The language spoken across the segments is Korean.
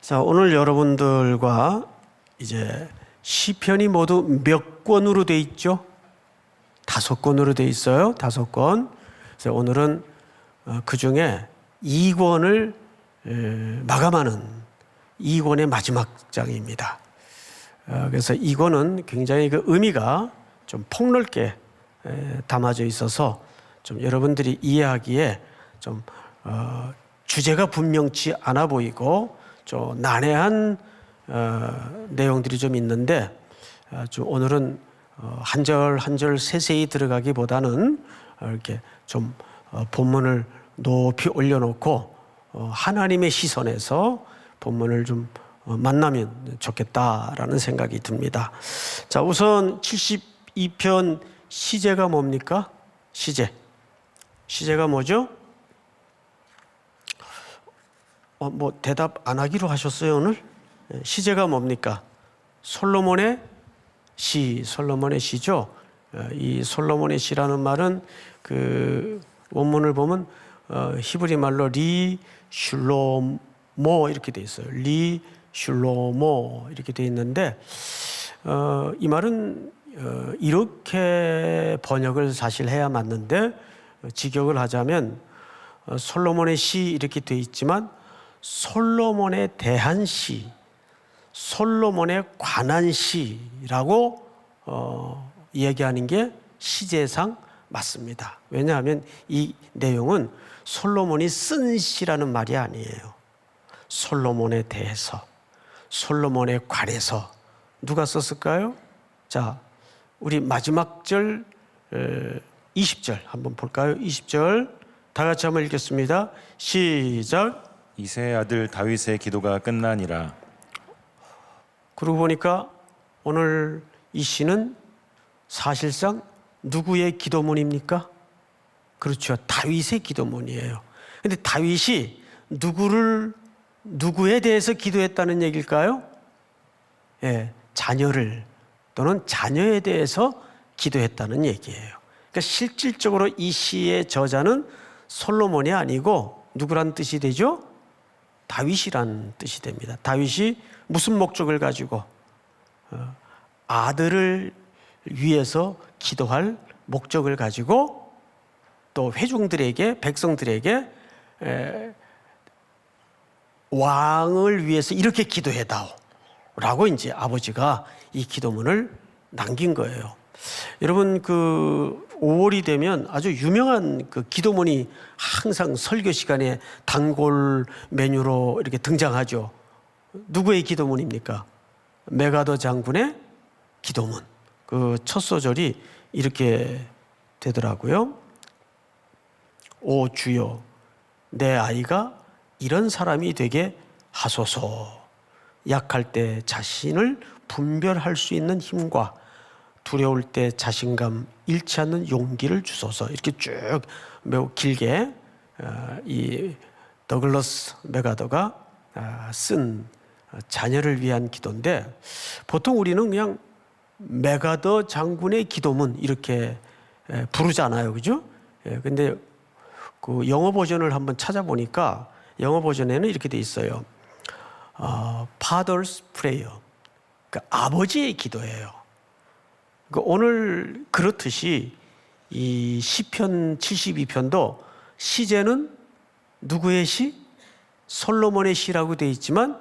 자, 오늘 여러분들과 이제 시편이 모두 몇 권으로 돼 있죠? 5권으로 돼 있어요. 5권. 그래서 오늘은 그 중에 2권을 마감하는 2권의 마지막 장입니다. 그래서 2권은 굉장히 그 의미가 좀 폭넓게 담아져 있어서 좀 여러분들이 이해하기에 좀 주제가 분명치 않아 보이고 좀 난해한 내용들이 좀 있는데 좀 오늘은 한 절 한 절 세세히 들어가기보다는 이렇게 좀 본문을 높이 올려놓고 하나님의 시선에서 본문을 좀 만나면 좋겠다라는 생각이 듭니다. 자, 우선 72편 시제가 뭡니까? 시제가 뭐죠? 뭐 대답 안 하기로 하셨어요 오늘? 시제가 뭡니까? 솔로몬의 시죠. 이 솔로몬의 시라는 말은 그 원문을 보면 히브리 말로 리 슐로모 이렇게 돼 있어요. 리 슐로모 이렇게 돼 있는데 이 말은 이렇게 번역을 사실 해야 맞는데 직역을 하자면 솔로몬의 시 이렇게 돼 있지만 솔로몬에 대한 시, 솔로몬에 관한 시라고 얘기하는 게 시제상 맞습니다. 왜냐하면 이 내용은 솔로몬이 쓴 시라는 말이 아니에요. 솔로몬에 대해서, 솔로몬에 관해서 누가 썼을까요? 자, 우리 마지막 절 20절 한번 볼까요? 20절 다 같이 한번 읽겠습니다. 시작. 이새의 아들 다윗의 기도가 끝나니라. 그러고 보니까 오늘 이 시는 사실상 누구의 기도문입니까? 그렇죠. 다윗의 기도문이에요. 근데 다윗이 누구에 대해서 기도했다는 얘기일까요? 예, 자녀를 또는 자녀에 대해서 기도했다는 얘기예요. 그러니까 실질적으로 이 시의 저자는 솔로몬이 아니고 누구란 뜻이 되죠? 다윗이란 뜻이 됩니다. 다윗이 무슨 목적을 가지고 아들을 위해서 기도할 목적을 가지고 또 회중들에게 백성들에게 왕을 위해서 이렇게 기도해다오 라고 이제 아버지가 이 기도문을 남긴 거예요. 여러분 그 5월이 되면 아주 유명한 그 기도문이 항상 설교 시간에 단골 메뉴로 이렇게 등장하죠. 누구의 기도문입니까? 메가더 장군의 기도문. 그 첫 소절이 이렇게 되더라고요. 오 주여, 내 아이가 이런 사람이 되게 하소서. 약할 때 자신을 분별할 수 있는 힘과 두려울 때 자신감 잃지 않는 용기를 주소서. 이렇게 쭉 매우 길게 이 더글러스 메가더가 쓴 자녀를 위한 기도인데 보통 우리는 그냥 메가더 장군의 기도문 이렇게 부르잖아요, 그죠? 근데 그 영어 버전을 한번 찾아보니까 영어 버전에는 이렇게 돼 있어요. Father's Prayer. 그러니까 아버지의 기도예요. 오늘 그렇듯이 이 시편 72편도 시제는 누구의 시? 솔로몬의 시라고 되어 있지만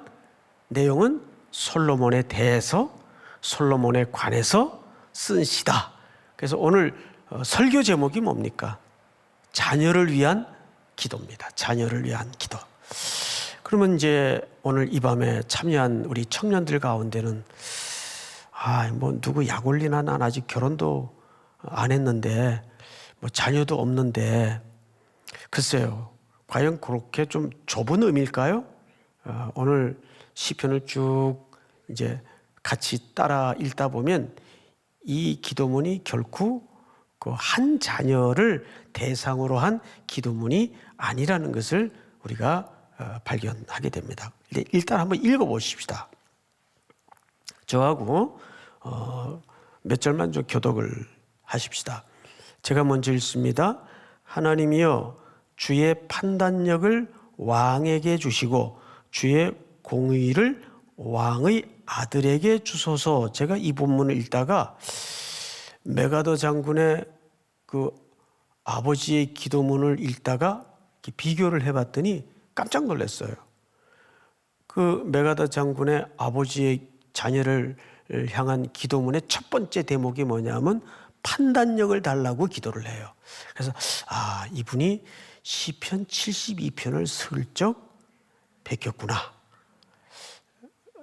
내용은 솔로몬에 대해서 솔로몬에 관해서 쓴 시다. 그래서 오늘 설교 제목이 뭡니까? 자녀를 위한 기도입니다. 자녀를 위한 기도. 그러면 이제 오늘 이 밤에 참여한 우리 청년들 가운데는 뭐 누구 약 올리나 난 아직 결혼도 안 했는데 뭐 자녀도 없는데 글쎄요. 과연 그렇게 좀 좁은 의미일까요? 오늘 시편을 쭉 이제 같이 따라 읽다 보면 이 기도문이 결코 그 한 자녀를 대상으로 한 기도문이 아니라는 것을 우리가 발견하게 됩니다. 일단 한번 읽어보십시다. 저하고 몇 절만 좀 교독을 하십시다. 제가 먼저 읽습니다. 하나님이여 주의 판단력을 왕에게 주시고 주의 공의를 왕의 아들에게 주소서. 제가 이 본문을 읽다가 메가더 장군의 그 아버지의 기도문을 읽다가 비교를 해봤더니 깜짝 놀랐어요. 그 메가더 장군의 아버지의 자녀를 향한 기도문의 첫 번째 대목이 뭐냐면 판단력을 달라고 기도를 해요. 그래서 이분이 시편 72편을 슬쩍 베꼈구나.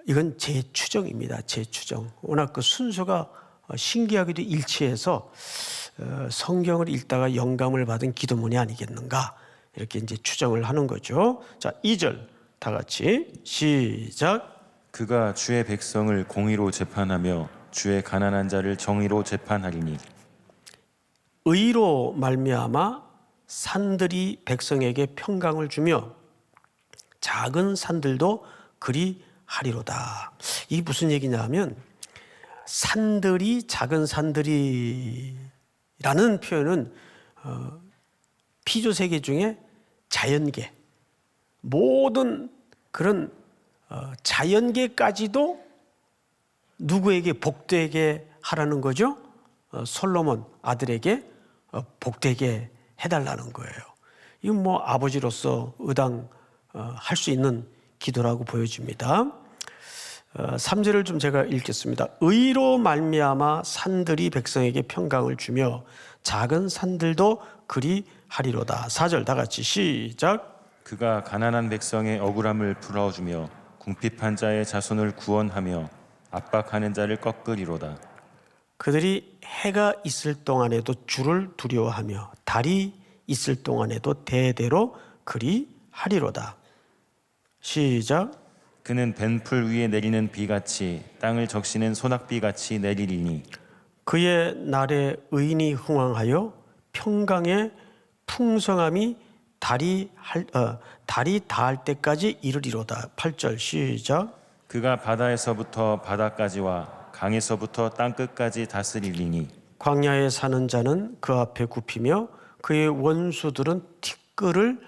이건 제 추정입니다. 제 추정. 워낙 그 순서가 신기하게도 일치해서 성경을 읽다가 영감을 받은 기도문이 아니겠는가, 이렇게 이제 추정을 하는 거죠. 자, 2절 다 같이 시작. 그가 주의 백성을 공의로 재판하며 주의 가난한 자를 정의로 재판하리니. 의로 말미암아 산들이 백성에게 평강을 주며 작은 산들도 그리 하리로다. 이게 무슨 얘기냐면, 산들이 작은 산들이라는 표현은 피조세계 중에 자연계, 모든 그런 자연계까지도 누구에게 복되게 하라는 거죠? 솔로몬 아들에게 복되게 해달라는 거예요. 이건 뭐 아버지로서 할 수 있는 기도라고 보여집니다. 3절을 좀 제가 읽겠습니다. 의로 말미암아 산들이 백성에게 평강을 주며 작은 산들도 그리 하리로다. 4절 다 같이 시작. 그가 가난한 백성의 억울함을 풀어주며 궁핍한 자의 자손을 구원하며 압박하는 자를 꺾으리로다. 그들이 해가 있을 동안에도 주를 두려워하며 달이 있을 동안에도 대대로 그리 하리로다. 시작. 그는 벤풀 위에 내리는 비같이 땅을 적시는 소낙비같이 내리리니. 그의 날에 의인이 흥왕하여 평강의 풍성함이 달이 닿을 때까지 이르리로다. 8절 시작. 그가 바다에서부터 바다까지와 강에서부터 땅끝까지 다스리리니. 광야에 사는 자는 그 앞에 굽히며 그의 원수들은 티끌을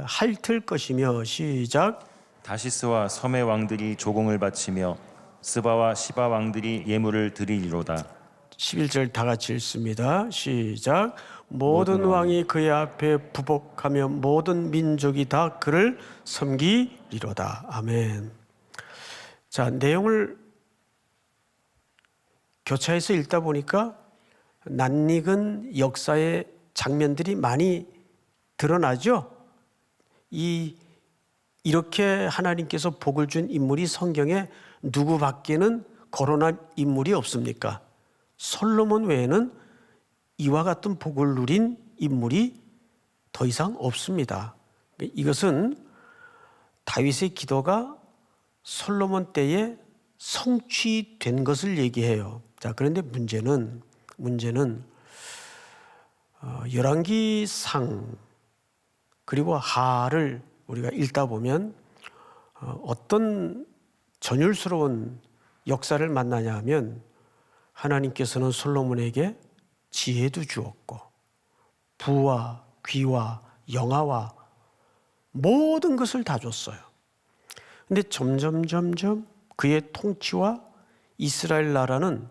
핥을 것이며. 시작. 다시스와 섬의 왕들이 조공을 바치며 스바와 시바 왕들이 예물을 드리리로다. 11절 다 같이 읽습니다. 시작. 모든 왕이 그의 앞에 부복하며 모든 민족이 다 그를 섬기리로다. 아멘. 자, 내용을 교차해서 읽다 보니까 낯익은 역사의 장면들이 많이 드러나죠. 이렇게 하나님께서 복을 준 인물이 성경에 누구밖에는 거론한 인물이 없습니까? 솔로몬 외에는 이와 같은 복을 누린 인물이 더 이상 없습니다. 이것은 다윗의 기도가 솔로몬 때에 성취된 것을 얘기해요. 자, 그런데 문제는 열왕기상 그리고 하를 우리가 읽다 보면 어떤 전율스러운 역사를 만나냐 하면, 하나님께서는 솔로몬에게 지혜도 주었고 부와 귀와 영화와 모든 것을 다 줬어요. 근데 점점 그의 통치와 이스라엘 나라는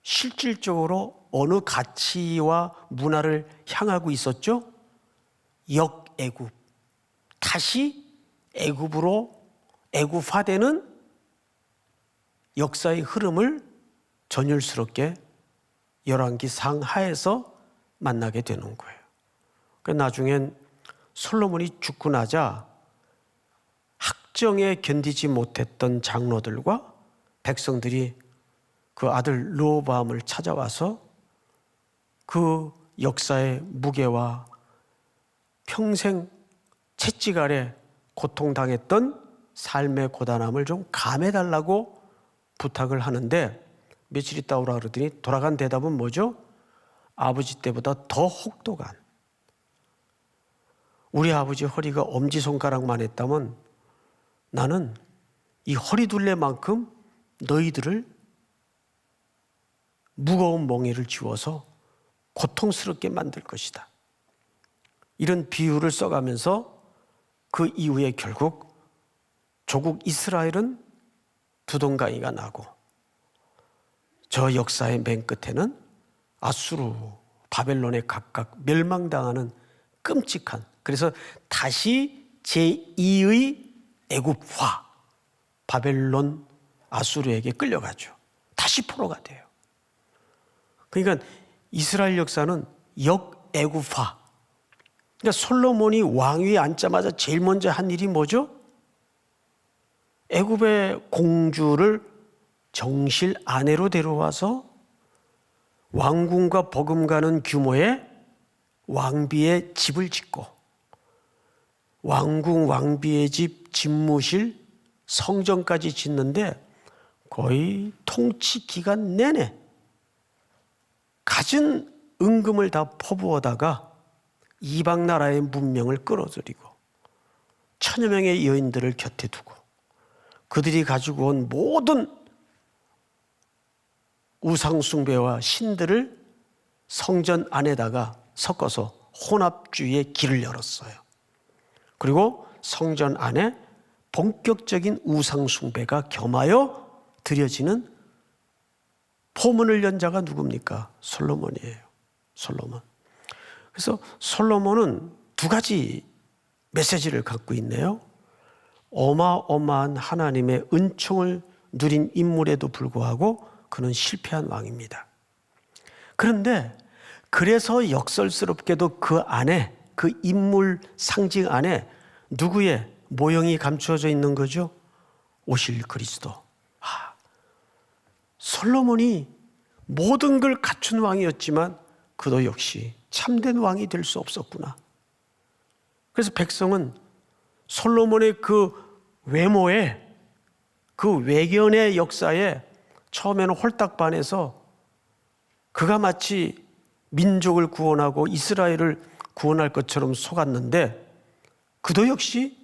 실질적으로 어느 가치와 문화를 향하고 있었죠? 역애굽, 다시 애굽화되는 역사의 흐름을 전율스럽게 열왕기 상하에서 만나게 되는 거예요. 그러니까 나중엔 솔로몬이 죽고 나자 학정에 견디지 못했던 장로들과 백성들이 그 아들 르호보암을 찾아와서 그 역사의 무게와 평생 채찍 아래 고통당했던 삶의 고단함을 좀 감해달라고 부탁을 하는데, 며칠 있다 오라 그러더니 돌아간 대답은 뭐죠? 아버지 때보다 더 혹독한, 우리 아버지 허리가 엄지손가락만 했다면 나는 이 허리둘레만큼 너희들을 무거운 멍에를 지워서 고통스럽게 만들 것이다. 이런 비유를 써가면서 그 이후에 결국 조국 이스라엘은 두동강이가 나고 저 역사의 맨 끝에는 아수르, 바벨론에 각각 멸망당하는 끔찍한, 그래서 다시 제2의 애굽화, 바벨론, 아수르에게 끌려가죠. 다시 포로가 돼요. 그러니까 이스라엘 역사는 역애굽화. 그러니까 솔로몬이 왕위에 앉자마자 제일 먼저 한 일이 뭐죠? 애굽의 공주를 정실 아내로 데려와서 왕궁과 버금가는 규모의 왕비의 집을 짓고 왕궁, 왕비의 집, 집무실, 성전까지 짓는데 거의 통치 기간 내내 갖은 은금을 다 퍼부어다가 이방 나라의 문명을 끌어들이고 천여 명의 여인들을 곁에 두고 그들이 가지고 온 모든 우상숭배와 신들을 성전 안에다가 섞어서 혼합주의의 길을 열었어요. 그리고 성전 안에 본격적인 우상숭배가 겸하여 드려지는 포문을 연 자가 누굽니까? 솔로몬이에요. 솔로몬. 그래서 솔로몬은 두 가지 메시지를 갖고 있네요. 어마어마한 하나님의 은총을 누린 인물에도 불구하고 그는 실패한 왕입니다. 그런데 그래서 역설스럽게도 그 안에, 그 인물 상징 안에 누구의 모형이 감추어져 있는 거죠? 오실 그리스도. 솔로몬이 모든 걸 갖춘 왕이었지만 그도 역시 참된 왕이 될 수 없었구나. 그래서 백성은 솔로몬의 그 외모에, 그 외견의 역사에 처음에는 홀딱 반해서 그가 마치 민족을 구원하고 이스라엘을 구원할 것처럼 속았는데 그도 역시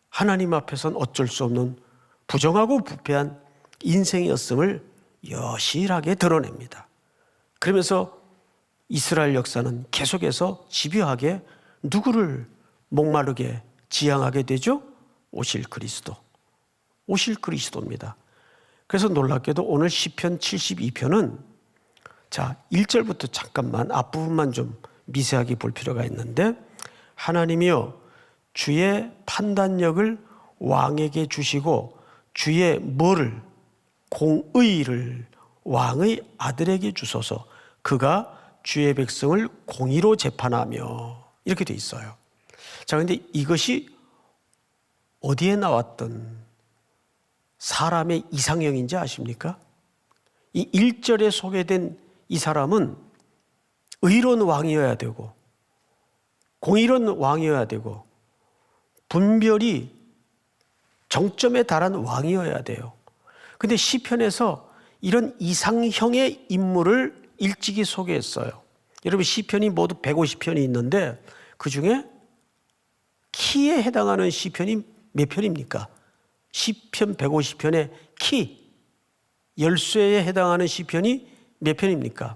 하나님 앞에선 어쩔 수 없는 부정하고 부패한 인생이었음을 여실하게 드러냅니다. 그러면서 이스라엘 역사는 계속해서 집요하게 누구를 목마르게 지향하게 되죠? 오실 그리스도. 오실 그리스도입니다. 그래서 놀랍게도 오늘 시편 72편은 자, 1절부터 잠깐만 앞부분만 좀 미세하게 볼 필요가 있는데 하나님이여 주의 판단력을 왕에게 주시고 주의 뭐를 공의를 왕의 아들에게 주소서 그가 주의 백성을 공의로 재판하며 이렇게 돼 있어요. 자, 근데 이것이 어디에 나왔던 사람의 이상형인지 아십니까? 이 1절에 소개된 이 사람은 의로운 왕이어야 되고 공의로운 왕이어야 되고 분별이 정점에 달한 왕이어야 돼요. 근데 시편에서 이런 이상형의 인물을 일찍이 소개했어요. 여러분 시편이 모두 150편이 있는데 그중에 키에 해당하는 시편이 몇 편입니까? 시편 150편의 키, 열쇠에 해당하는 시편이 몇 편입니까?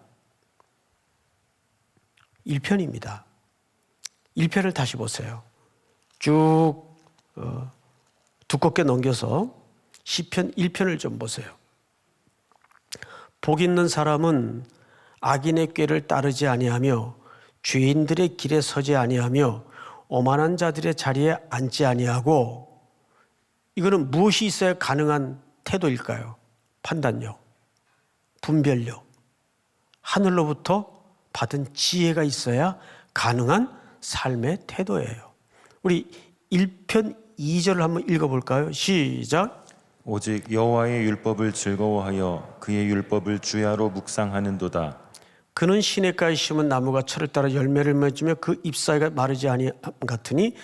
1편입니다. 1편을 다시 보세요. 쭉 두껍게 넘겨서 시편 1편을 좀 보세요. 복 있는 사람은 악인의 꾀를 따르지 아니하며 죄인들의 길에 서지 아니하며 오만한 자들의 자리에 앉지 아니하고 이거는 무엇이 있어야 가능한 태도일까요? 판단력, 분별력, 하늘로부터 받은 지혜가 있어야 가능한 삶의 태도예요. 우리 1편 2절을 한번 읽어볼까요? 시작. 오직 여호와의 율법을 즐거워하여 그의 율법을 주야로 묵상하는도다. 그는 시냇가에 심은 나무가 철을 따라 열매를 맺으며 그 잎사귀가 마르지 아니함 같으니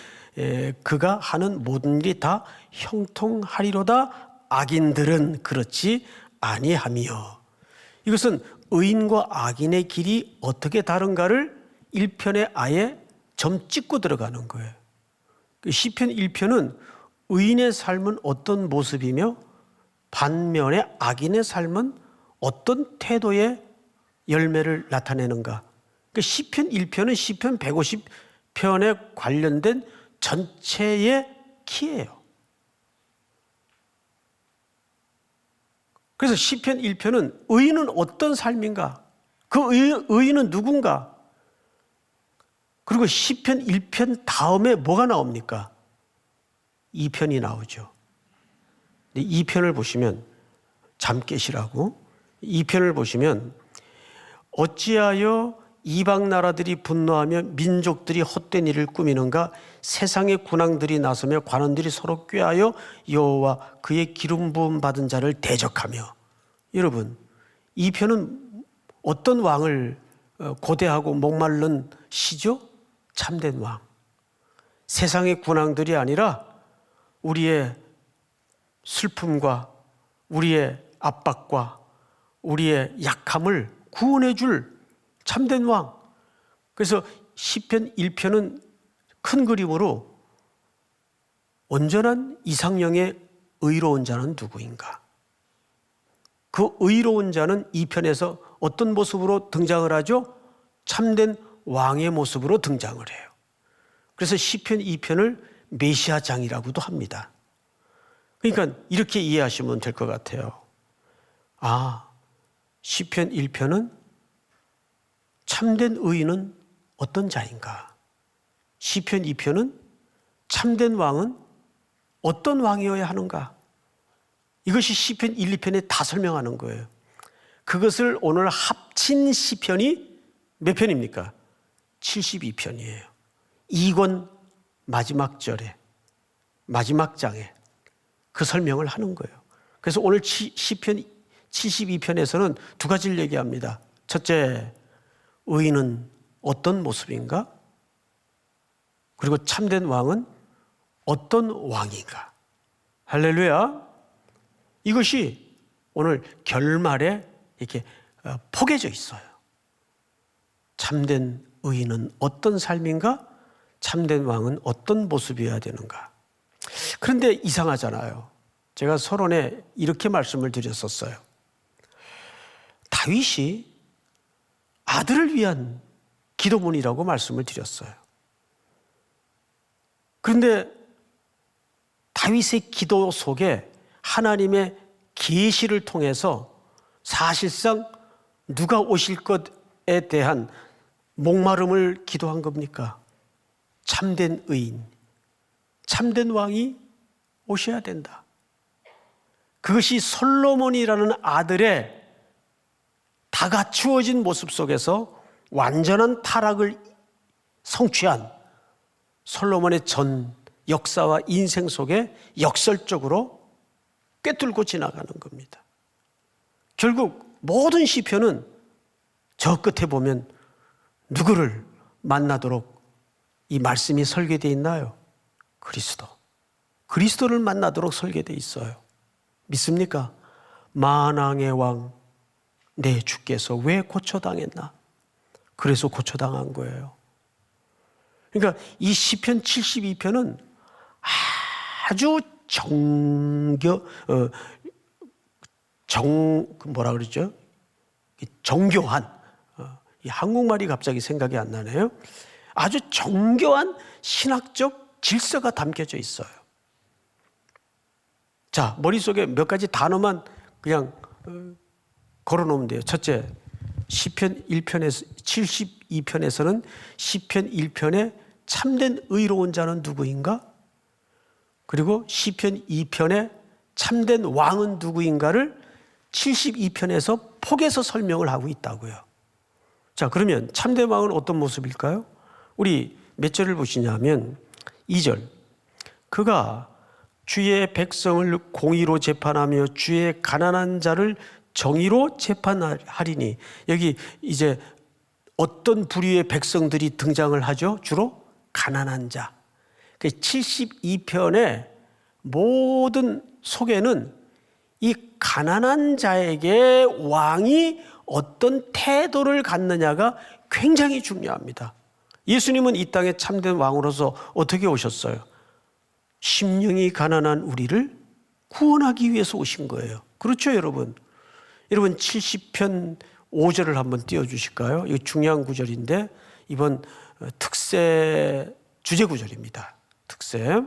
그가 하는 모든 일이 다 형통하리로다. 악인들은 그렇지 아니하며. 이것은 의인과 악인의 길이 어떻게 다른가를 1편에 아예 점 찍고 들어가는 거예요. 시편 1편은 의인의 삶은 어떤 모습이며 반면에 악인의 삶은 어떤 태도의 열매를 나타내는가. 시편 1편은 시편 150편에 관련된 전체의 키예요. 그래서 시편 1편은 의인은 어떤 삶인가? 그 의인은 누군가? 그리고 시편 1편 다음에 뭐가 나옵니까? 2편이 나오죠. 2편을 보시면 잠 깨시라고 2편을 보시면 어찌하여 이방 나라들이 분노하며 민족들이 헛된 일을 꾸미는가? 세상의 군왕들이 나서며 관원들이 서로 꾀하여 여호와 그의 기름 부음 받은 자를 대적하며. 여러분, 이 편은 어떤 왕을 고대하고 목마른 시죠? 참된 왕. 세상의 군왕들이 아니라 우리의 슬픔과 우리의 압박과 우리의 약함을 구원해 줄 참된 왕. 그래서 시편 1편은 큰 그림으로 온전한 이상형의 의로운 자는 누구인가? 그 의로운 자는 2편에서 어떤 모습으로 등장을 하죠? 참된 왕의 모습으로 등장을 해요. 그래서 시편 2편을 메시아장이라고도 합니다. 그러니까 이렇게 이해하시면 될 것 같아요. 아, 시편 1편은 참된 의인은 어떤 자인가? 시편 2편은 참된 왕은 어떤 왕이어야 하는가? 이것이 시편 1, 2편에 다 설명하는 거예요. 그것을 오늘 합친 시편이 몇 편입니까? 72편이에요. 2권 마지막 절에, 마지막 장에 그 설명을 하는 거예요. 그래서 오늘 시편 72편에서는 두 가지를 얘기합니다. 첫째, 의인은 어떤 모습인가? 그리고 참된 왕은 어떤 왕인가? 할렐루야. 이것이 오늘 결말에 이렇게 포개져 있어요. 참된 의인은 어떤 삶인가? 참된 왕은 어떤 모습이어야 되는가? 그런데 이상하잖아요. 제가 서론에 이렇게 말씀을 드렸었어요. 다윗이 아들을 위한 기도문이라고 말씀을 드렸어요. 그런데 다윗의 기도 속에 하나님의 계시를 통해서 사실상 누가 오실 것에 대한 목마름을 기도한 겁니까? 참된 의인, 참된 왕이 오셔야 된다. 그것이 솔로몬이라는 아들의 다 갖추어진 모습 속에서 완전한 타락을 성취한 솔로몬의 전 역사와 인생 속에 역설적으로 꿰뚫고 지나가는 겁니다. 결국 모든 시편은 저 끝에 보면 누구를 만나도록 이 말씀이 설계되어 있나요? 그리스도. 그리스도를 만나도록 설계되어 있어요. 믿습니까? 만왕의 왕 내 주께서 왜 고초당했나? 그래서 고초당한 거예요. 그러니까 이 시편 72편은 아주 뭐라 그러죠? 정교한, 이 한국말이 갑자기 생각이 안 나네요. 아주 정교한 신학적 질서가 담겨져 있어요. 자, 머릿속에 몇 가지 단어만 그냥 걸어놓으면 돼요. 첫째, 시편 1편에서 72편에서는 시편 1편에 참된 의로운 자는 누구인가? 그리고 시편 2편에 참된 왕은 누구인가를 72편에서 폭에서 설명을 하고 있다고요. 자, 그러면 참된 왕은 어떤 모습일까요? 우리 몇 절을 보시냐면 2절. 그가 주의 백성을 공의로 재판하며 주의 가난한 자를 정의로 재판하리니. 여기 이제 어떤 부류의 백성들이 등장을 하죠? 주로 가난한 자. 72편의 모든 소개는 이 가난한 자에게 왕이 어떤 태도를 갖느냐가 굉장히 중요합니다. 예수님은 이 땅에 참된 왕으로서 어떻게 오셨어요? 심령이 가난한 우리를 구원하기 위해서 오신 거예요. 그렇죠, 여러분? 여러분 70편 5절을 한번 띄워주실까요? 이거 중요한 구절인데 이번 특세 주제 구절입니다. 특세.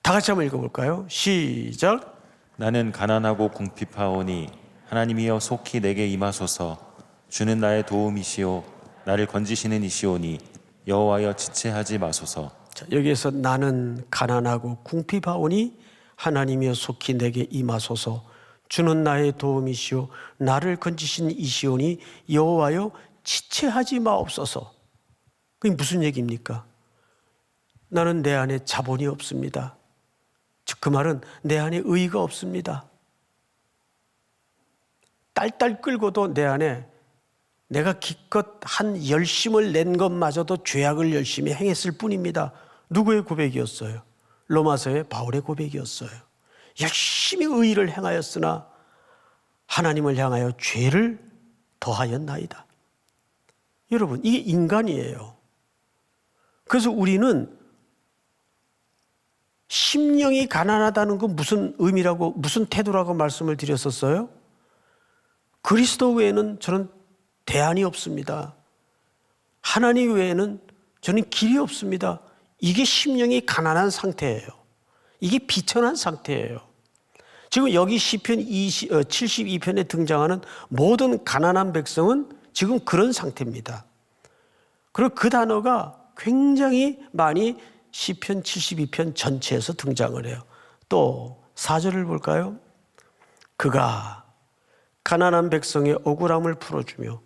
다 같이 한번 읽어볼까요? 시작. 나는 가난하고 궁핍하오니 하나님이여 속히 내게 임하소서. 주는 나의 도움이시오 나를 건지시는 이시오니 여호와여 지체하지 마소서. 자, 여기에서 나는 가난하고 궁핍하오니 하나님이여 속히 내게 임하소서. 주는 나의 도움이시오 나를 건지신 이시오니 여호와여 지체하지 마옵소서. 그게 무슨 얘기입니까? 나는 내 안에 자본이 없습니다. 즉 그 말은 내 안에 의의가 없습니다. 딸딸 끌고도 내 안에 내가 기껏 한 열심을 낸 것마저도 죄악을 열심히 행했을 뿐입니다. 누구의 고백이었어요? 로마서의 바울의 고백이었어요. 열심히 의의를 행하였으나 하나님을 향하여 죄를 더하였나이다. 여러분, 이게 인간이에요. 그래서 우리는 심령이 가난하다는 건 무슨 의미라고, 무슨 태도라고 말씀을 드렸었어요? 그리스도 외에는 저는 대안이 없습니다. 하나님 외에는 저는 길이 없습니다. 이게 심령이 가난한 상태예요. 이게 비천한 상태예요. 지금 여기 시편 72편에 등장하는 모든 가난한 백성은 지금 그런 상태입니다. 그리고 그 단어가 굉장히 많이 시편 72편 전체에서 등장을 해요. 또 4절을 볼까요? 그가 가난한 백성의 억울함을 풀어주며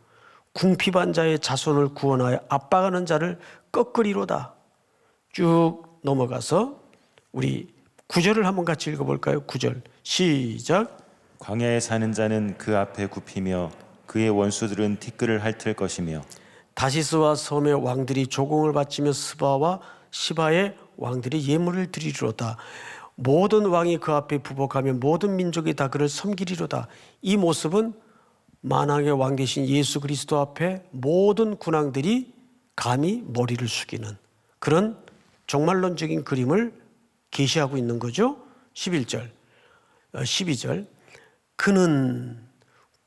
궁핍한 자의 자손을 구원하여 압박하는 자를 꺾으리로다. 쭉 넘어가서 우리 9절을 한번 같이 읽어볼까요? 9절 시작. 광야에 사는 자는 그 앞에 굽히며 그의 원수들은 티끌을 핥을 것이며 다시스와 섬의 왕들이 조공을 바치며 스바와 시바의 왕들이 예물을 드리리로다. 모든 왕이 그 앞에 부복하며 모든 민족이 다 그를 섬기리로다. 이 모습은 만왕의 왕 되신 예수 그리스도 앞에 모든 군왕들이 감히 머리를 숙이는 그런 종말론적인 그림을 계시하고 있는 거죠. 11절, 12절. 그는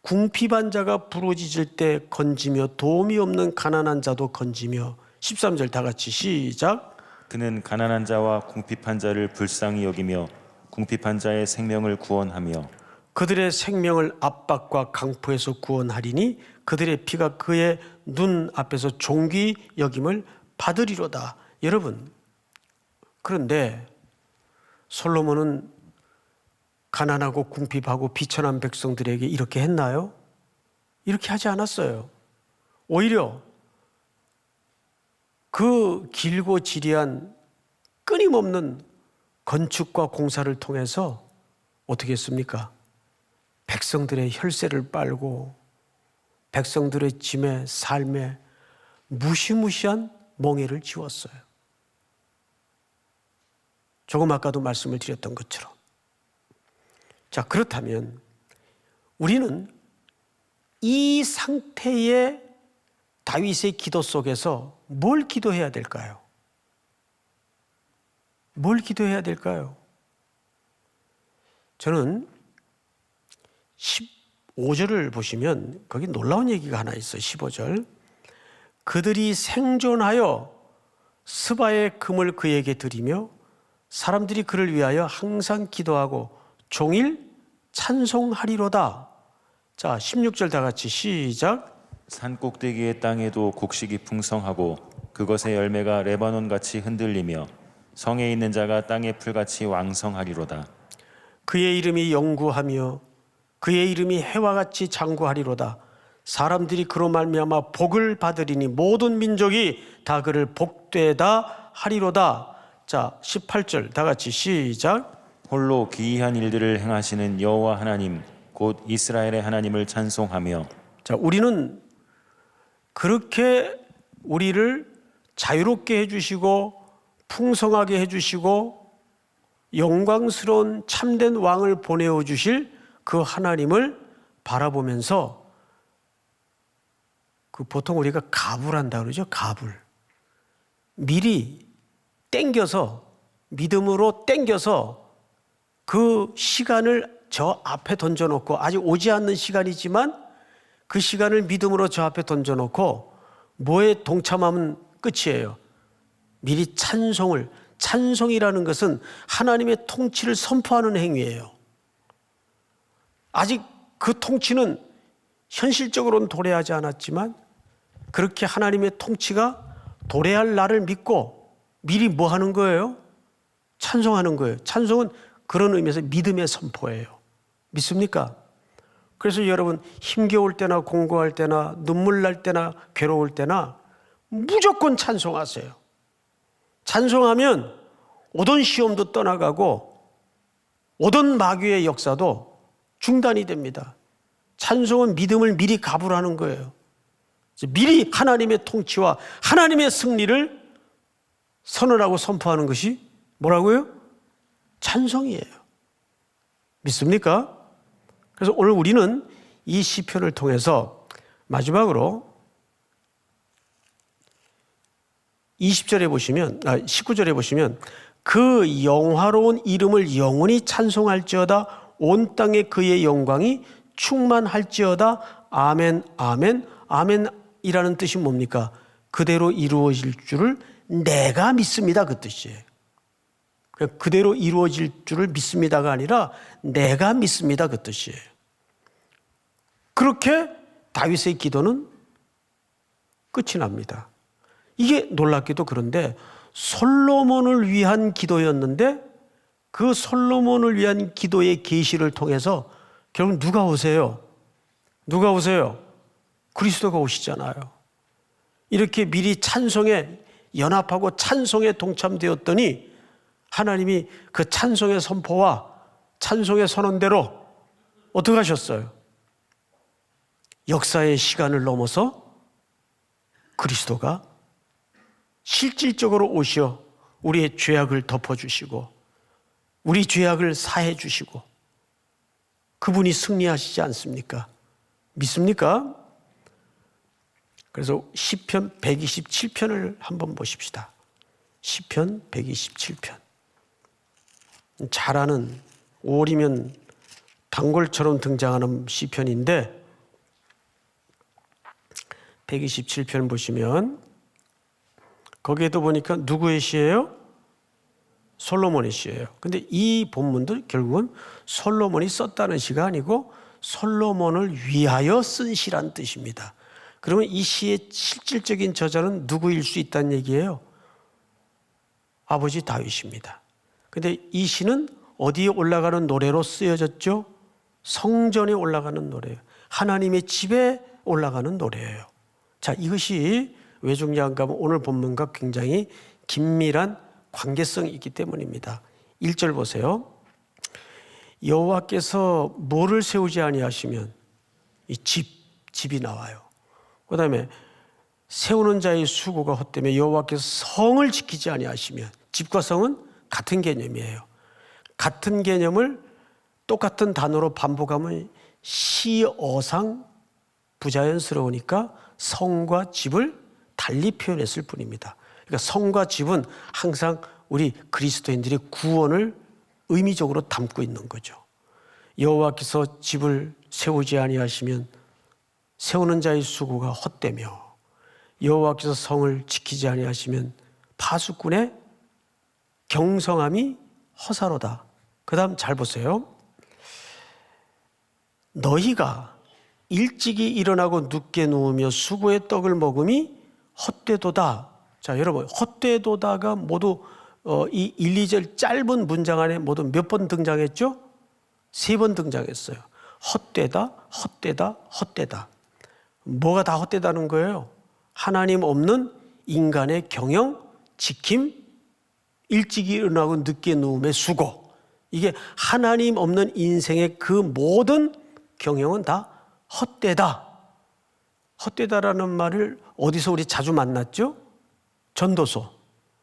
궁핍한 자가 부르짖을 때 건지며 도움이 없는 가난한 자도 건지며 13절 다 같이 시작. 그는 가난한 자와 궁핍한 자를 불쌍히 여기며 궁핍한 자의 생명을 구원하며 그들의 생명을 압박과 강포에서 구원하리니 그들의 피가 그의 눈 앞에서 존귀 여김을 받으리로다. 여러분, 그런데 솔로몬은 가난하고 궁핍하고 비천한 백성들에게 이렇게 했나요? 이렇게 하지 않았어요. 오히려 그 길고 지리한 끊임없는 건축과 공사를 통해서 어떻게 했습니까? 백성들의 혈세를 빨고 백성들의 짐의 삶에 무시무시한 멍해를 지웠어요. 조금 아까도 말씀을 드렸던 것처럼. 자, 그렇다면 우리는 이 상태의 다윗의 기도 속에서 뭘 기도해야 될까요? 뭘 기도해야 될까요? 저는 15절을 보시면 거기 놀라운 얘기가 하나 있어요. 15절. 그들이 생존하여 스바의 금을 그에게 드리며 사람들이 그를 위하여 항상 기도하고 종일 찬송하리로다. 자, 16절 다 같이 시작. 산 꼭대기의 땅에도 곡식이 풍성하고 그것의 열매가 레바논같이 흔들리며 성에 있는 자가 땅의 풀같이 왕성하리로다. 그의 이름이 영구하며 그의 이름이 해와 같이 장구하리로다. 사람들이 그로 말미암아 복을 받으리니 모든 민족이 다 그를 복되다 하리로다. 자, 18절 다 같이 시작. 홀로 기이한 일들을 행하시는 여호와 하나님 곧 이스라엘의 하나님을 찬송하며. 자, 우리는 그렇게 우리를 자유롭게 해주시고 풍성하게 해주시고 영광스러운 참된 왕을 보내어 주실 그 하나님을 바라보면서 그 보통 우리가 가불한다 그러죠. 가불. 미리 땡겨서 믿음으로 땡겨서 그 시간을 저 앞에 던져놓고 아직 오지 않는 시간이지만 그 시간을 믿음으로 저 앞에 던져놓고 뭐에 동참하면 끝이에요. 미리 찬송이라는 것은 하나님의 통치를 선포하는 행위예요. 아직 그 통치는 현실적으로는 도래하지 않았지만 그렇게 하나님의 통치가 도래할 날을 믿고 미리 뭐 하는 거예요? 찬송하는 거예요. 찬송은 그런 의미에서 믿음의 선포예요. 믿습니까? 그래서 여러분 힘겨울 때나 공고할 때나 눈물 날 때나 괴로울 때나 무조건 찬송하세요. 찬송하면 오던 시험도 떠나가고 오던 마귀의 역사도 중단이 됩니다. 찬송은 믿음을 미리 가불하는 거예요. 미리 하나님의 통치와 하나님의 승리를 선언하고 선포하는 것이 뭐라고요? 찬송이에요. 믿습니까? 그래서 오늘 우리는 이 시편을 통해서 마지막으로 19절에 보시면 그 영화로운 이름을 영원히 찬송할지어다 온 땅에 그의 영광이 충만할지어다 아멘 아멘 아멘이라는 뜻이 뭡니까? 그대로 이루어질 줄을 내가 믿습니다 그 뜻이에요. 그대로 이루어질 줄을 믿습니다가 아니라 내가 믿습니다 그 뜻이에요. 그렇게 다윗의 기도는 끝이 납니다. 이게 놀랍게도 그런데 솔로몬을 위한 기도였는데 그 솔로몬을 위한 기도의 계시를 통해서 결국 누가 오세요? 누가 오세요? 그리스도가 오시잖아요. 이렇게 미리 찬송에 연합하고 찬송에 동참되었더니 하나님이 그 찬송의 선포와 찬송의 선언대로 어떻게 하셨어요? 역사의 시간을 넘어서 그리스도가 실질적으로 오셔 우리의 죄악을 덮어주시고 우리 죄악을 사해 주시고 그분이 승리하시지 않습니까? 믿습니까? 그래서 시편 127편을 한번 보십시다. 시편 127편. 잘 아는 5월이면 단골처럼 등장하는 시편인데 127편 보시면 거기에도 보니까 누구의 시예요? 솔로몬의 시예요. 근데 이 본문도 결국은 솔로몬이 썼다는 시가 아니고 솔로몬을 위하여 쓴 시란 뜻입니다. 그러면 이 시의 실질적인 저자는 누구일 수 있다는 얘기예요? 아버지 다윗입니다. 근데 이 시는 어디에 올라가는 노래로 쓰여졌죠? 성전에 올라가는 노래예요. 하나님의 집에 올라가는 노래예요. 자, 이것이 왜 중요한가 하면 오늘 본문과 굉장히 긴밀한 관계성이 있기 때문입니다. 1절 보세요. 여호와께서 뭐를 세우지 아니하시면 이 집이 나와요. 그 다음에 세우는 자의 수고가 헛되며 여호와께서 성을 지키지 아니하시면 집과 성은 같은 개념이에요. 같은 개념을 똑같은 단어로 반복하면 시어상 부자연스러우니까 성과 집을 달리 표현했을 뿐입니다. 그러니까 성과 집은 항상 우리 그리스도인들의 구원을 의미적으로 담고 있는 거죠. 여호와께서 집을 세우지 아니하시면 세우는 자의 수고가 헛되며 여호와께서 성을 지키지 아니하시면 파수꾼의 경성함이 허사로다. 그 다음 잘 보세요. 너희가 일찍이 일어나고 늦게 누우며 수고의 떡을 먹음이 헛되도다. 자, 여러분 헛되도다가 모두 이 1, 2절 짧은 문장 안에 모두 몇 번 등장했죠? 3번 등장했어요. 헛되다, 헛되다, 헛되다. 뭐가 다 헛되다는 거예요? 하나님 없는 인간의 경영, 지킴, 일찍이 일어나고 늦게 누움의 수고. 이게 하나님 없는 인생의 그 모든 경영은 다 헛되다. 헛되다라는 말을 어디서 우리 자주 만났죠? 전도서.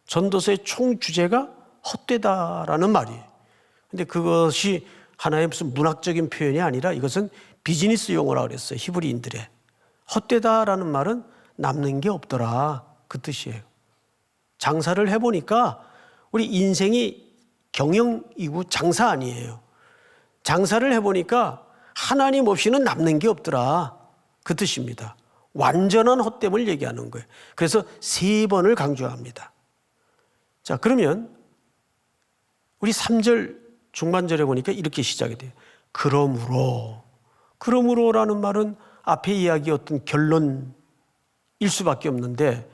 전도서의 총 주제가 헛되다라는 말이에요. 근데 그것이 하나의 무슨 문학적인 표현이 아니라 이것은 비즈니스 용어라고 그랬어요. 히브리인들의. 헛되다라는 말은 남는 게 없더라. 그 뜻이에요. 장사를 해보니까 우리 인생이 경영이고 장사 아니에요. 장사를 해보니까 하나님 없이는 남는 게 없더라. 그 뜻입니다. 완전한 헛됨을 얘기하는 거예요. 그래서 3번을 강조합니다. 자, 그러면 우리 3절 중반절에 보니까 이렇게 시작이 돼요. 그러므로라는 말은 앞에 이야기였던 결론일 수밖에 없는데,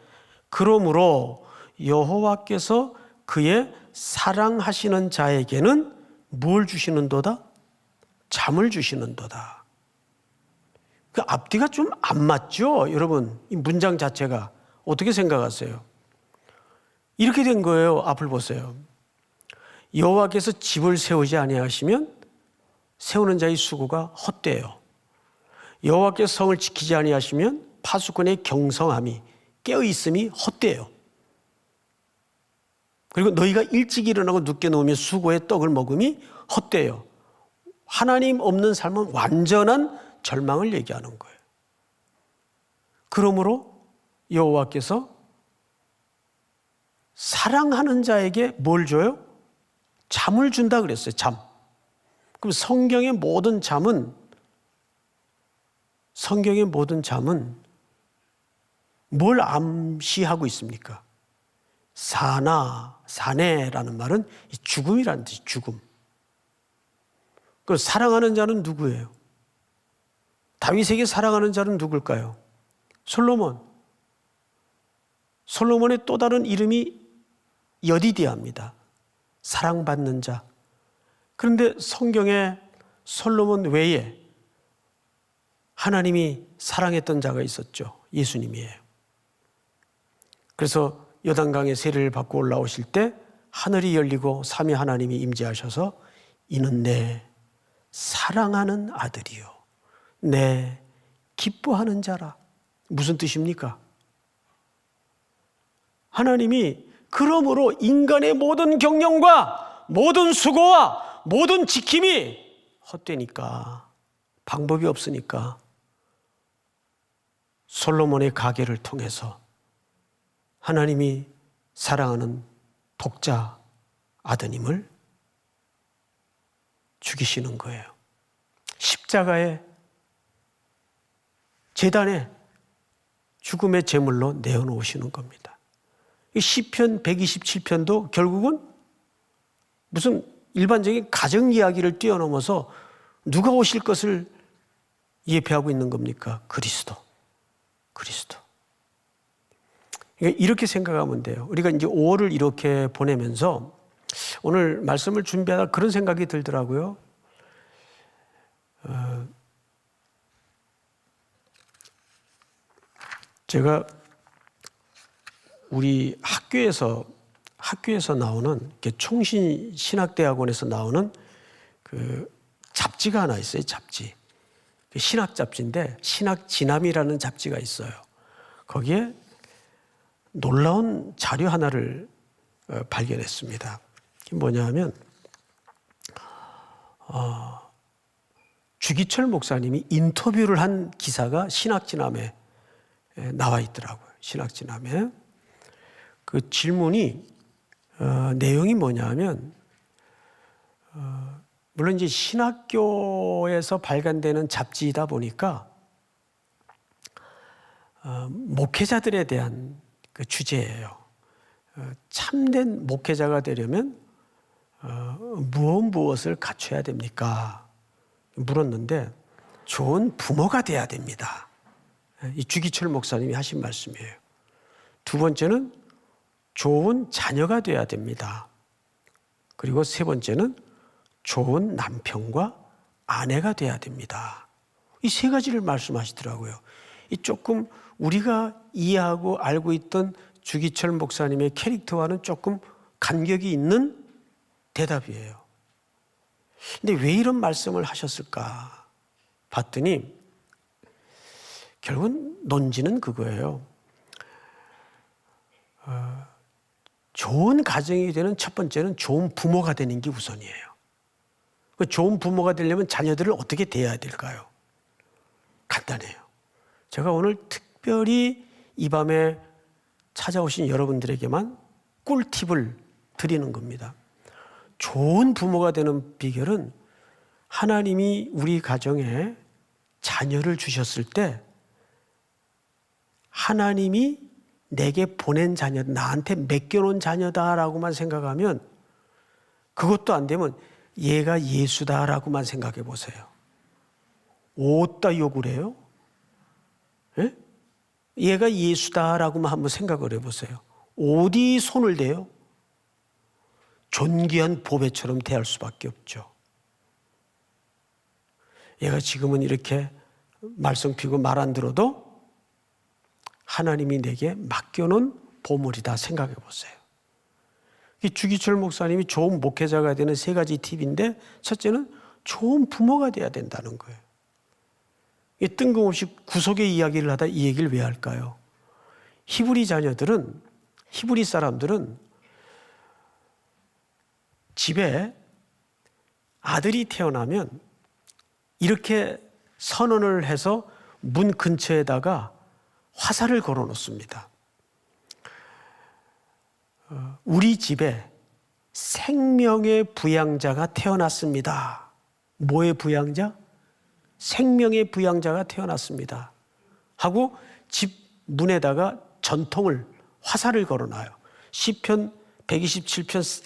그러므로 여호와께서 그의 사랑하시는 자에게는 뭘 주시는도다? 잠을 주시는도다. 그 앞뒤가 좀 안 맞죠? 여러분, 이 문장 자체가 어떻게 생각하세요? 이렇게 된 거예요. 앞을 보세요. 여호와께서 집을 세우지 아니하시면 세우는 자의 수고가 헛되요. 여호와께서 성을 지키지 아니하시면 파수꾼의 경성함이 깨어있음이 헛되요. 그리고 너희가 일찍 일어나고 늦게 누우며 수고의 떡을 먹음이 헛되요. 하나님 없는 삶은 완전한 절망을 얘기하는 거예요. 그러므로 여호와께서 사랑하는 자에게 뭘 줘요? 잠을 준다 그랬어요. 잠. 그럼 성경의 모든 잠은 뭘 암시하고 있습니까? 사내라는 말은 죽음이라는 뜻이 죽음. 그 사랑하는 자는 누구예요? 다윗에게 사랑하는 자는 누굴까요? 솔로몬의 또 다른 이름이 여디디아입니다. 사랑받는 자. 그런데 성경에 솔로몬 외에 하나님이 사랑했던 자가 있었죠. 예수님이에요. 그래서 요단강의 세례를 받고 올라오실 때 하늘이 열리고 삼위 하나님이 임재하셔서 이는 내 사랑하는 아들이요 내 기뻐하는 자라. 무슨 뜻입니까? 하나님이 그러므로 인간의 모든 경영과 모든 수고와 모든 지킴이 헛되니까, 방법이 없으니까 솔로몬의 가계를 통해서 하나님이 사랑하는 독자 아드님을 죽이시는 거예요. 십자가의 제단에 죽음의 제물로 내어놓으시는 겁니다. 이 시편 127편도 결국은 무슨 일반적인 가정 이야기를 뛰어넘어서 누가 오실 것을 예표하고 있는 겁니까? 그리스도. 그러니까 이렇게 생각하면 돼요. 우리가 이제 5월을 이렇게 보내면서 오늘 말씀을 준비하다 그런 생각이 들더라고요. 제가 우리 학교에서 나오는 총신신학대학원에서 나오는 그 잡지가 하나 있어요. 잡지. 신학 잡지인데 신학진암이라는 잡지가 있어요. 거기에 놀라운 자료 하나를 발견했습니다. 그게 뭐냐면 주기철 목사님이 인터뷰를 한 기사가 신학진암에 나와 있더라고요. 신학진암에. 그 질문이 내용이 뭐냐면 물론 이제 신학교에서 발간되는 잡지이다 보니까 목회자들에 대한 그 주제예요. 참된 목회자가 되려면 무엇을 갖춰야 됩니까? 물었는데 좋은 부모가 돼야 됩니다. 이 주기철 목사님이 하신 말씀이에요. 두 번째는 좋은 자녀가 돼야 됩니다. 그리고 세 번째는 좋은 남편과 아내가 돼야 됩니다. 이 세 가지를 말씀하시더라고요. 이 조금 우리가 이해하고 알고 있던 주기철 목사님의 캐릭터와는 조금 간격이 있는 대답이에요. 근데 왜 이런 말씀을 하셨을까 봤더니 결국은 논지는 그거예요. 좋은 가정이 되는 첫 번째는 좋은 부모가 되는 게 우선이에요. 좋은 부모가 되려면 자녀들을 어떻게 대해야 될까요? 간단해요. 제가 오늘 특별히 이 밤에 찾아오신 여러분들에게만 꿀팁을 드리는 겁니다. 좋은 부모가 되는 비결은 하나님이 우리 가정에 자녀를 주셨을 때 하나님이 내게 보낸 자녀, 나한테 맡겨놓은 자녀다라고만 생각하면, 그것도 안 되면 얘가 예수다라고만 생각해 보세요. 어디다 욕을 해요? 예? 얘가 예수다라고만 한번 생각을 해보세요. 어디 손을 대요? 존귀한 보배처럼 대할 수밖에 없죠. 얘가 지금은 이렇게 말썽 피고 말 안 들어도 하나님이 내게 맡겨놓은 보물이다 생각해 보세요. 주기철 목사님이 좋은 목회자가 되는 3가지 팁인데, 첫째는 좋은 부모가 돼야 된다는 거예요. 뜬금없이 구속의 이야기를 하다 이 얘기를 왜 할까요? 히브리 사람들은 집에 아들이 태어나면 이렇게 선언을 해서 문 근처에다가 화살을 걸어 놓습니다. 우리 집에 생명의 부양자가 태어났습니다. 뭐의 부양자? 생명의 부양자가 태어났습니다. 하고 집 문에다가 전통을 화살을 걸어놔요. 시편 127편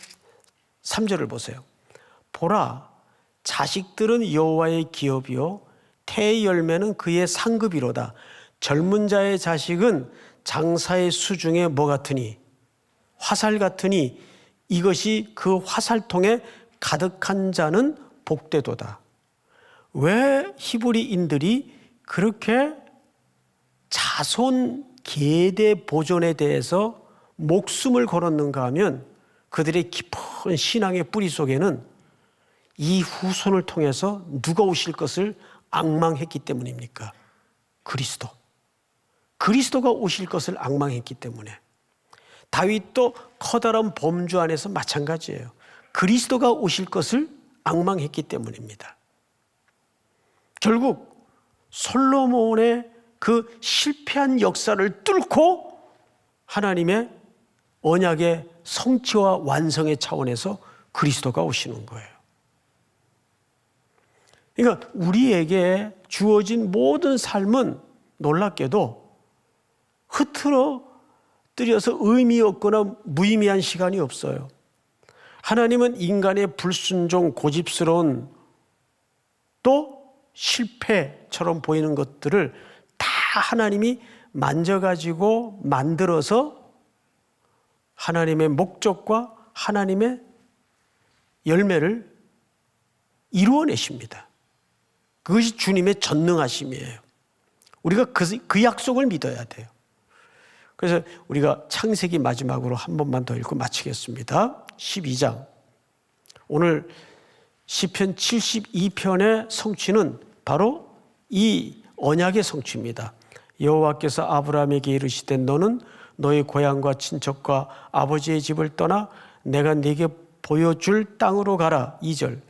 3절을 보세요. 보라, 자식들은 여호와의 기업이요 태의 열매는 그의 상급이로다. 젊은 자의 자식은 장사의 수중에 뭐 같으니? 화살 같으니 이것이 그 화살통에 가득한 자는 복되도다. 왜 히브리인들이 그렇게 자손 계대 보존에 대해서 목숨을 걸었는가 하면 그들의 깊은 신앙의 뿌리 속에는 이 후손을 통해서 누가 오실 것을 앙망했기 때문입니까? 그리스도가 오실 것을 앙망했기 때문에. 다윗도 커다란 범주 안에서 마찬가지예요. 그리스도가 오실 것을 앙망했기 때문입니다. 결국 솔로몬의 그 실패한 역사를 뚫고 하나님의 언약의 성취와 완성의 차원에서 그리스도가 오시는 거예요. 그러니까 우리에게 주어진 모든 삶은 놀랍게도 흐트러뜨려서 의미 없거나 무의미한 시간이 없어요. 하나님은 인간의 불순종, 고집스러운 또 실패처럼 보이는 것들을 다 하나님이 만져가지고 만들어서 하나님의 목적과 하나님의 열매를 이루어내십니다. 그것이 주님의 전능하심이에요. 우리가 그 약속을 믿어야 돼요. 그래서 우리가 창세기 마지막으로 한 번만 더 읽고 마치겠습니다. 12장. 오늘 시편 72편의 성취는 바로 이 언약의 성취입니다. 여호와께서 아브라함에게 이르시되 너는 너의 고향과 친척과 아버지의 집을 떠나 내가 네게 보여줄 땅으로 가라. 2절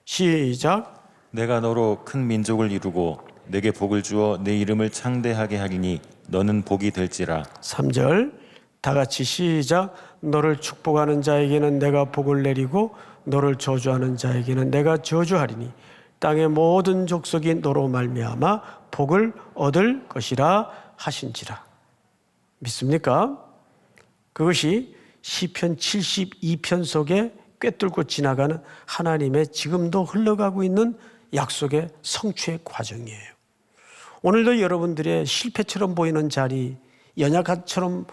시작. 내가 너로 큰 민족을 이루고 내게 복을 주어 내 이름을 창대하게 하리니 너는 복이 될지라. 3절 다 같이 시작. 너를 축복하는 자에게는 내가 복을 내리고 너를 저주하는 자에게는 내가 저주하리니 땅의 모든 족속이 너로 말미암아 복을 얻을 것이라 하신지라. 믿습니까? 그것이 시편 72편 속에 꿰뚫고 지나가는 하나님의 지금도 흘러가고 있는 약속의 성취의 과정이에요. 오늘도 여러분들의 실패처럼 보이는 자리, 연약함처럼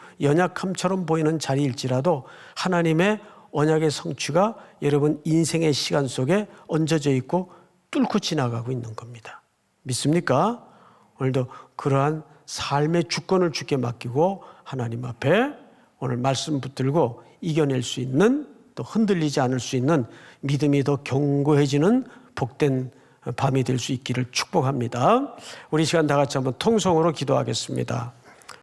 보이는 자리일지라도 하나님의 언약의 성취가 여러분 인생의 시간 속에 얹어져 있고 뚫고 지나가고 있는 겁니다. 믿습니까? 오늘도 그러한 삶의 주권을 주께 맡기고 하나님 앞에 오늘 말씀 붙들고 이겨낼 수 있는, 또 흔들리지 않을 수 있는 믿음이 더 견고해지는 복된 밤이 될 수 있기를 축복합니다. 우리 시간 다 같이 한번 통성으로 기도하겠습니다.